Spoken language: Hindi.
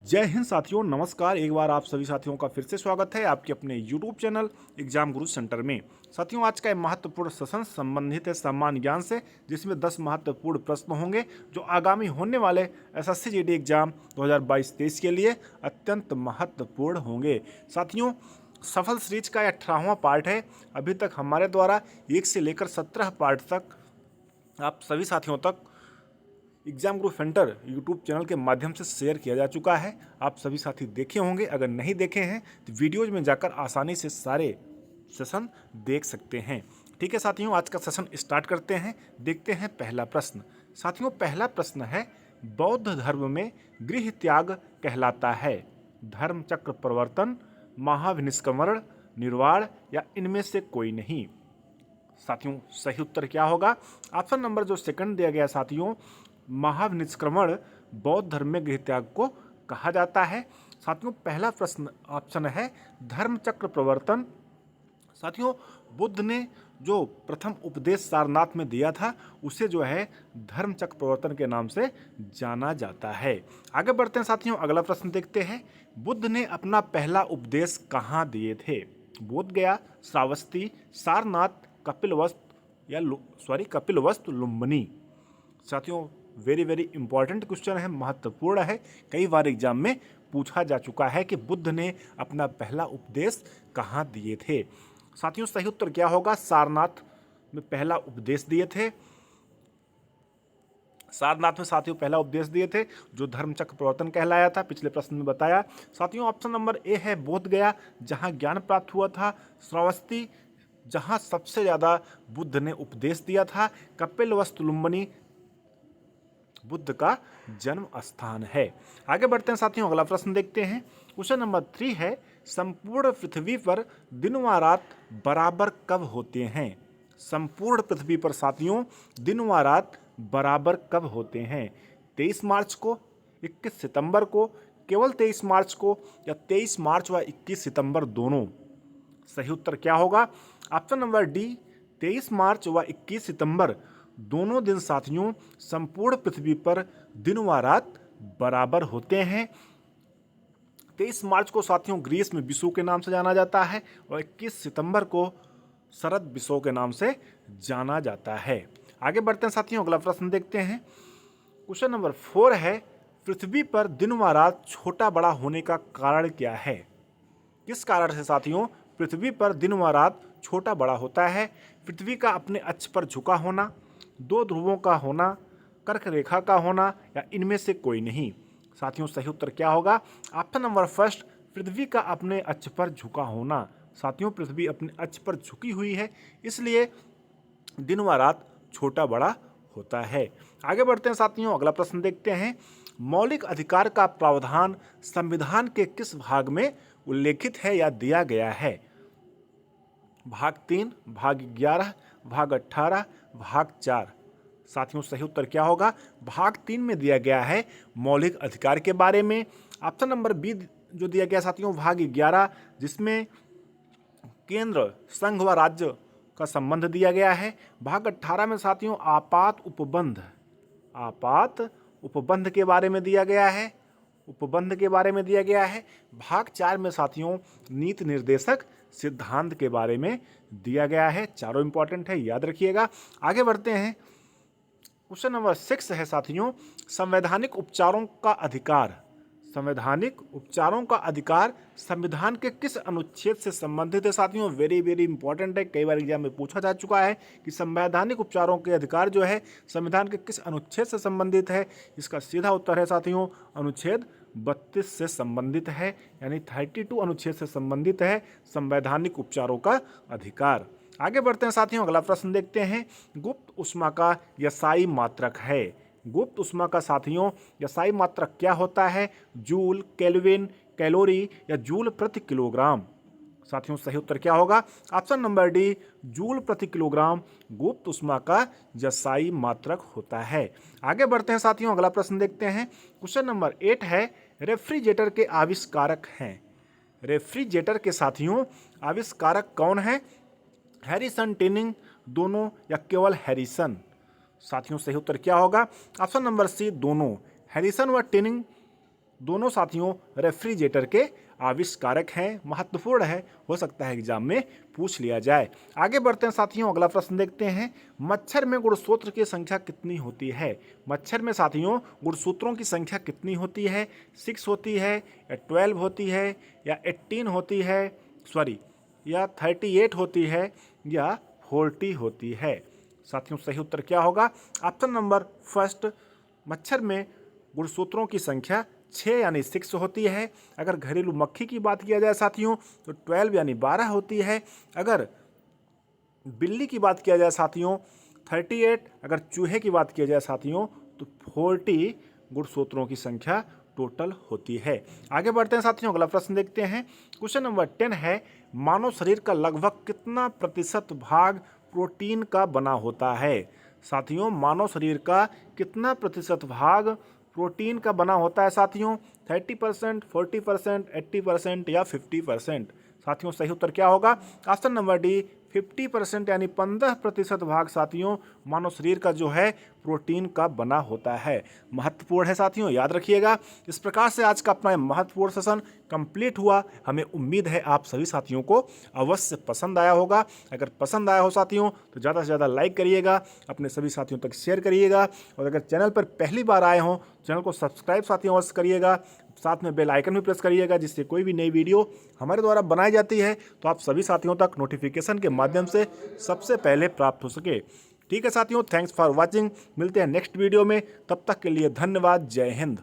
जय हिंद साथियों, नमस्कार। एक बार आप सभी साथियों का फिर से स्वागत है आपके अपने YouTube चैनल एग्जाम गुरु सेंटर में। साथियों, आज का एक महत्वपूर्ण सेशन संबंधित है सामान्य ज्ञान से, जिसमें 10 महत्वपूर्ण प्रश्न होंगे जो आगामी होने वाले एसएससी जीडी एग्जाम 2022-23 के लिए अत्यंत महत्वपूर्ण होंगे। साथियों, सफल सीरीज का 18वां पार्ट है। अभी तक हमारे द्वारा 1 से लेकर 17 पार्ट तक आप सभी साथियों तक exam group centre YouTube channel के माध्यम से शेयर किया जा चुका है। आप सभी साथी देखे होंगे। अगर नहीं देखे हैं तो वीडियोज में जाकर आसानी से सारे सेशन देख सकते हैं। ठीक है साथियों, आज का सेशन स्टार्ट करते हैं। देखते हैं पहला प्रश्न। साथियों, पहला प्रश्न है, बौद्ध धर्म में गृह त्याग कहलाता है धर्म चक्र परिवर्तन, महाविनिष्क्रमण, निर्वाण या इनमें से कोई नहीं। साथियों, सही उत्तर क्या होगा? ऑप्शन नंबर जो सेकंड दिया गया साथियों, महाविनिष्क्रमण बौद्ध धर्म में गृह त्याग को कहा जाता है। साथियों, पहला प्रश्न ऑप्शन है धर्म चक्र प्रवर्तन। साथियों, बुद्ध ने जो प्रथम उपदेश सारनाथ में दिया था उसे जो है धर्म चक्र प्रवर्तन के नाम से जाना जाता है। आगे बढ़ते हैं साथियों, अगला प्रश्न देखते हैं। बुद्ध ने अपना पहला उपदेश कहाँ दिए थे? बोध गया, श्रावस्ती, सारनाथ, कपिलवस्तु, लुम्बिनी। साथियों, वेरी वेरी इंपॉर्टेंट क्वेश्चन है, महत्वपूर्ण है। कई बार एग्जाम में पूछा जा चुका है कि बुद्ध ने अपना पहला उपदेश कहाँ दिए थे। साथियों, सही उत्तर क्या होगा? सारनाथ में पहला उपदेश दिए थे। सारनाथ में साथियों पहला उपदेश दिए थे जो धर्मचक्र प्रवर्तन कहलाया था, पिछले प्रश्न में बताया। साथियों, ऑप्शन नंबर ए है बोध गया, जहाँ ज्ञान प्राप्त हुआ था। श्रावस्ती, जहाँ सबसे ज़्यादा बुद्ध ने उपदेश दिया था। कपिलवस्तु लुम्बिनी, बुद्ध का जन्म स्थान है। आगे बढ़ते हैं साथियों, अगला प्रश्न देखते हैं। क्वेश्चन नंबर 3 है, संपूर्ण पृथ्वी पर दिन व रात बराबर कब होते हैं? संपूर्ण पृथ्वी पर साथियों दिन व रात बराबर कब होते हैं? 23 मार्च को, 21 सितंबर को, केवल 23 मार्च को, या 23 मार्च व 21 सितंबर दोनों? सही उत्तर क्या होगा? ऑप्शन नंबर डी, 23 मार्च व 21 सितंबर दोनों दिन साथियों संपूर्ण पृथ्वी पर दिन व रात बराबर होते हैं। 23 मार्च को साथियों ग्रीस में विषुव के नाम से जाना जाता है और 21 सितंबर को शरद विषुव के नाम से जाना जाता है। आगे बढ़ते हैं साथियों, अगला प्रश्न देखते हैं। क्वेश्चन नंबर 4 है, पृथ्वी पर दिन व रात छोटा बड़ा होने का कारण क्या है? किस कारण से साथियों पृथ्वी पर दिन व रात छोटा बड़ा होता है? पृथ्वी का अपने अक्ष पर झुका होना, दो ध्रुवों का होना, कर्क रेखा का होना, या इनमें से कोई नहीं। साथियों, सही उत्तर क्या होगा? ऑप्शन नंबर फर्स्ट, पृथ्वी का अपने अक्ष पर झुका होना। साथियों, पृथ्वी अपने अक्ष पर झुकी हुई है, इसलिए दिन व रात छोटा बड़ा होता है। आगे बढ़ते हैं साथियों, अगला प्रश्न देखते हैं। मौलिक अधिकार का प्रावधान संविधान के किस भाग में उल्लेखित है या दिया गया है? भाग 3, भाग 11, भाग 18, भाग 4। साथियों, सही उत्तर क्या होगा? भाग 3 में दिया गया है मौलिक अधिकार के बारे में। ऑप्शन नंबर बी जो दिया गया साथियों भाग 11, जिसमें केंद्र, संघ व राज्य का संबंध दिया गया है। भाग 18 में साथियों आपात उपबंध के बारे में दिया गया है, उपबंध के बारे में दिया गया है। भाग 4 में साथियों नीति निर्देशक सिद्धांत के बारे में दिया गया है। चारों इंपॉर्टेंट है, याद रखिएगा। आगे बढ़ते हैं, क्वेश्चन नंबर 6 है साथियों, संवैधानिक उपचारों का अधिकार। संवैधानिक उपचारों का अधिकार संविधान के किस अनुच्छेद से संबंधित है? साथियों, वेरी वेरी इंपॉर्टेंट है, कई बार एग्जाम में पूछा जा चुका है कि संवैधानिक उपचारों के अधिकार जो है संविधान के किस अनुच्छेद से संबंधित है। इसका सीधा उत्तर है साथियों अनुच्छेद 32 से संबंधित है, यानी 32 अनुच्छेद से संबंधित है संवैधानिक उपचारों का अधिकार। आगे बढ़ते हैं साथियों, अगला प्रश्न देखते हैं। गुप्त ऊष्मा का यसाई मात्रक है। गुप्त ऊष्मा का साथियों यसाई मात्रक क्या होता है? जूल, केल्विन, कैलोरी, या जूल प्रति किलोग्राम? साथियों, सही उत्तर क्या होगा? ऑप्शन नंबर डी, जूल प्रति किलोग्राम गुप्त ऊष्मा का यसाई मात्रक होता है। आगे बढ़ते हैं साथियों, अगला प्रश्न देखते हैं। क्वेश्चन नंबर 8 है, रेफ्रिजरेटर के आविष्कारक हैं। रेफ्रिजरेटर के साथियों आविष्कारक कौन है? हैरिसन, टिनिंग, दोनों, या केवल हैरिसन? साथियों, सही उत्तर क्या होगा? ऑप्शन नंबर सी, दोनों। हैरिसन व टिनिंग दोनों साथियों रेफ्रिजरेटर के आविष्कारक हैं। महत्वपूर्ण है, हो सकता है एग्जाम में पूछ लिया जाए। आगे बढ़ते हैं साथियों, अगला प्रश्न देखते हैं। मच्छर में गुणसूत्र की संख्या कितनी होती है? मच्छर में साथियों गुणसूत्रों की संख्या कितनी होती है? 6 होती है या 12 होती है या 18 होती है, या 38 होती है या 40 होती है? साथियों सही उत्तर क्या होगा? ऑप्शन नंबर फर्स्ट, मच्छर में गुणसूत्रों की संख्या 6 यानी 6 होती है। अगर घरेलू मक्खी की बात किया जाए साथियों तो 12 यानी 12 होती है। अगर बिल्ली की बात किया जाए साथियों 38, अगर चूहे की बात किया जाए साथियों तो 40 गुणसूत्रों की संख्या टोटल होती है। आगे बढ़ते हैं साथियों, अगला प्रश्न देखते हैं। क्वेश्चन नंबर 10 है, मानव शरीर का लगभग कितना प्रतिशत भाग प्रोटीन का बना होता है? साथियों मानव शरीर का कितना प्रतिशत भाग प्रोटीन का बना होता है? साथियों 30%, 40%, 80% या 50%? साथियों सही उत्तर क्या होगा? ऑप्शन नंबर डी 50% यानी 15% भाग साथियों मानव शरीर का जो है प्रोटीन का बना होता है। महत्वपूर्ण है साथियों, याद रखिएगा। इस प्रकार से आज का अपना महत्वपूर्ण सेशन कंप्लीट हुआ। हमें उम्मीद है आप सभी साथियों को अवश्य पसंद आया होगा। अगर पसंद आया हो साथियों तो ज़्यादा से ज़्यादा लाइक करिएगा, अपने सभी साथियों तक शेयर करिएगा, और अगर चैनल पर पहली बार आए हों चैनल को सब्सक्राइब साथियों अवश्य करिएगा। साथ में बेल आइकन भी प्रेस करिएगा, जिससे कोई भी नई वीडियो हमारे द्वारा बनाई जाती है तो आप सभी साथियों तक नोटिफिकेशन के माध्यम से सबसे पहले प्राप्त हो सके। ठीक है साथियों, थैंक्स फॉर वॉचिंग। मिलते हैं नेक्स्ट वीडियो में, तब तक के लिए धन्यवाद। जय हिंद।